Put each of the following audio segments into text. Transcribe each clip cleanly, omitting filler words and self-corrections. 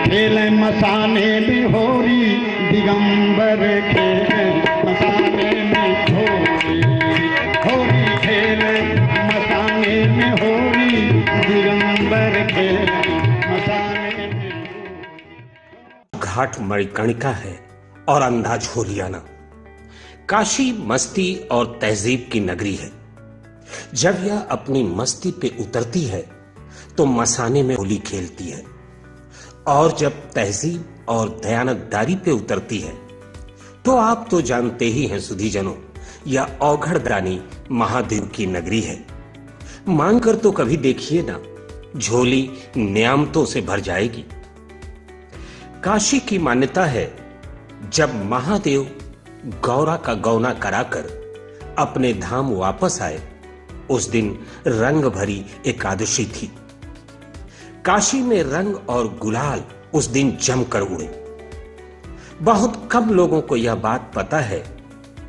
खेले मसाने में होरी दिगंबर खेले मसाने में होरी खेले मसाने में होरी दिगंबर खेले मसाने में। घाट मणिकर्णिका है और अंधा झोलियाना। काशी मस्ती और तहजीब की नगरी है। जब यह अपनी मस्ती पे उतरती है तो मसाने में होली खेलती है, और जब तहजीब और दयानतदारी पे उतरती है तो आप तो जानते ही हैं सुधीजनों, यह औघड़ रानी महादेव की नगरी है। मांगकर तो कभी देखिए ना, झोली नियामतों से भर जाएगी। काशी की मान्यता है, जब महादेव गौरा का गौना कराकर अपने धाम वापस आए, उस दिन रंग भरी एकादशी थी। काशी में रंग और गुलाल उस दिन जमकर उड़े। बहुत कम लोगों को यह बात पता है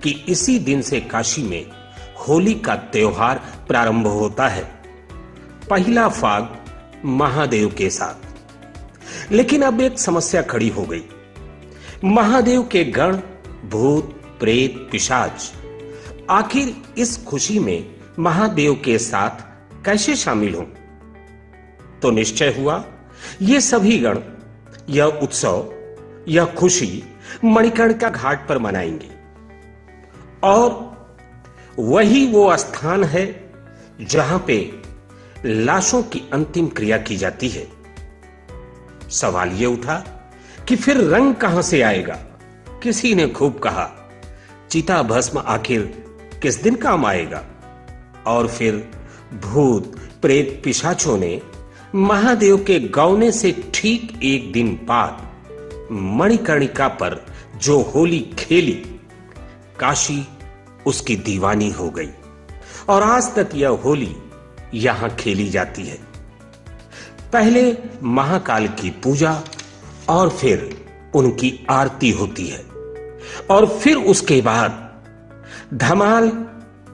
कि इसी दिन से काशी में होली का त्योहार प्रारंभ होता है, पहला फाग महादेव के साथ। लेकिन अब एक समस्या खड़ी हो गई। महादेव के गण, भूत, प्रेत, पिशाच आखिर इस खुशी में महादेव के साथ कैसे शामिल हों? तो निश्चय हुआ, ये सभी गण यह उत्सव, यह खुशी मणिकर्णिका घाट पर मनाएंगे। और वही वो स्थान है जहां पे लाशों की अंतिम क्रिया की जाती है। सवाल यह उठा कि फिर रंग कहां से आएगा? किसी ने खूब कहा, चिता भस्म आखिर किस दिन काम आएगा? और फिर भूत, प्रेत, पिशाचों ने महादेव के गौने से ठीक एक दिन बाद मणिकर्णिका पर जो होली खेली, काशी उसकी दीवानी हो गई और आज तक यह होली यहां खेली जाती है। पहले महाकाल की पूजा और फिर उनकी आरती होती है, और फिर उसके बाद धमाल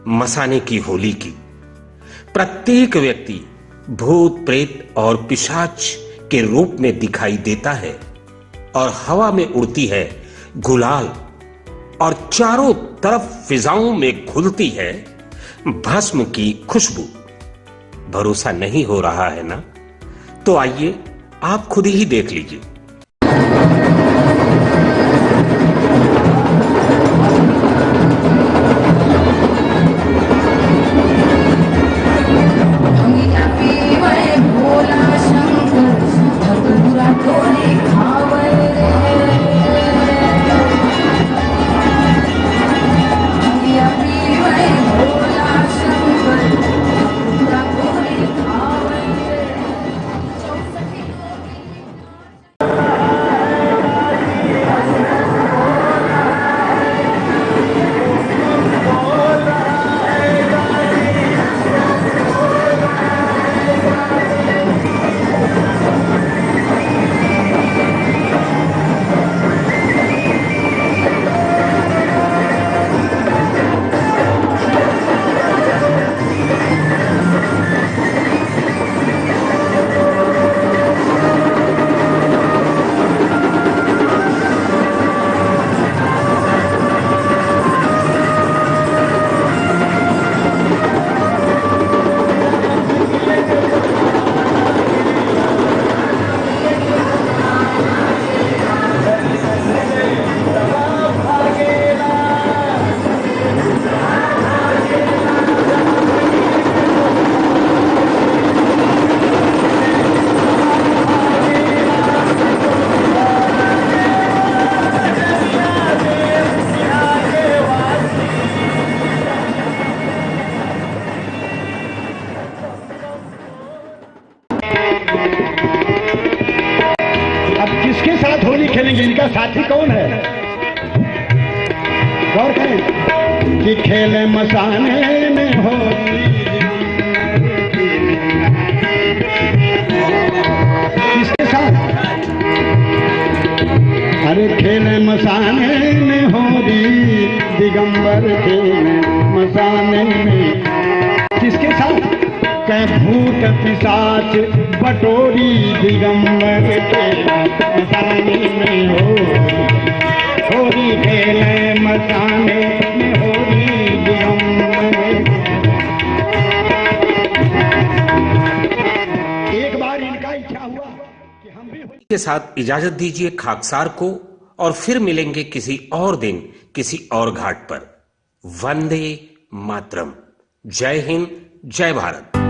मसाने की होली की। प्रत्येक व्यक्ति भूत, प्रेत और पिशाच के रूप में दिखाई देता है, और हवा में उड़ती है गुलाल, और चारों तरफ फिजाओं में घुलती है भस्म की खुशबू। भरोसा नहीं हो रहा है ना? तो आइए आप खुद ही देख लीजिए। सुनेंगे इनका साथी कौन है। गौर करें कि खेले मसाने में होरी किसके साथ, अरे खेले मसाने में होरी दिगंबर खेले मसाने में किसके साथ, कह भूत पिशाच बटोरी दिगंबर खेले मसाने में होरी खेले मसाने में होरी दिगंबर। एक बार इनका इच्छा हुआ कि हम भी के साथ इजाजत दीजिए खाकसार को, और फिर मिलेंगे किसी और दिन किसी और घाट पर। वंदे मातरम। जय हिंद, जय भारत।